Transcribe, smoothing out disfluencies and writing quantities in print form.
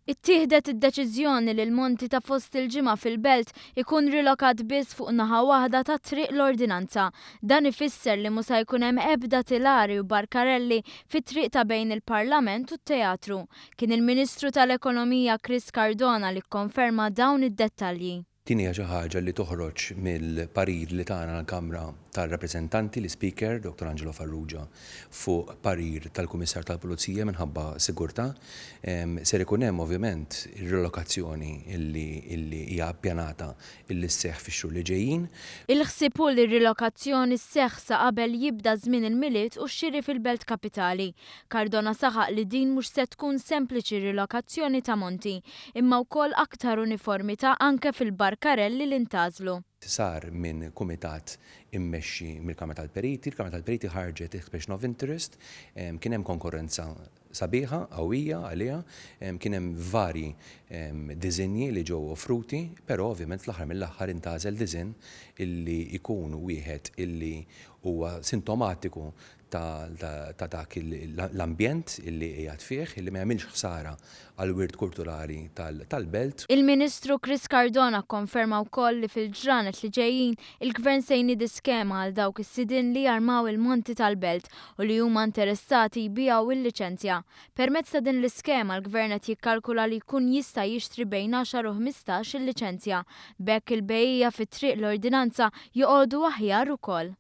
Ittieħdet id-deċiżjoni li l-monti ta' fost il-ġimgħa fil-belt ikun rilokat biss fuq naħa waħda ta' triq l-ordinanza. Dan ifisser li mhux se jkun hemm ebda tilari u barkarelli fit-triq ta' bejn il-Parlament u t-Teatru. Kien il-Ministru tal-Ekonomija Chris Cardona li kkonferma dawn id-dettalji. Din hija xi ħaġa li toħroġ mill-parir li tagħna l-Kamra tar-Rappreżentanti l-Speaker Dr. Angelo Farrugia fuq parir tal-Kummissar tal-Pulizija minħabba sigurtà. Ser ikun hemm ovvjament ir-relokazzjoni illi hija ppjanata illi sseħħ fix-xhur li ġejjin. Il-ħsieb hu li r-rilokazzjoni sseħħ sa qabel jibda żmien il-miliet u x-xiri fil-Belt Kapitali. Cardona saħaq li din mhux se tkun sempliċi rilokazzjoni ta' monti, imma wkoll aktar uniformità anke fil-barkarelli li ntażlu. Sar minn kumitat immexxi mill-Kamra tal-Periti, il-Kamra tal-Periti ħarġet expression of interest, kien hemm konkurrenza sabiħa, qawwija għaliha, kien hemm varji diżinji li ġew offruti, però ovvjament fl-aħħar mill-aħħar intażel diżinn illi jkun wieħed illi huwa sintomatiku ta' dak l-ambjent illi qiegħed fih, illi ma jagħmilx ħsara għal wirt kulturali tal-belt. Il-Ministru Chris Cardona kkonferma wkoll li fil-ġranet li ġejjin il-Gvern se jniedi skema għal dawk is-sidien li jarmaw il-monti tal-belt u li huma interessati jbiegħu il-liċenzja. Permezz ta' din l-iskema l-Gvern qed jikkalkula li jkun jista' jixtri bejn 10 u 15 il-liċenzja. B'hekk il-bejgħija fit-triq l-ordinanza joqogħdu aħjar ukoll.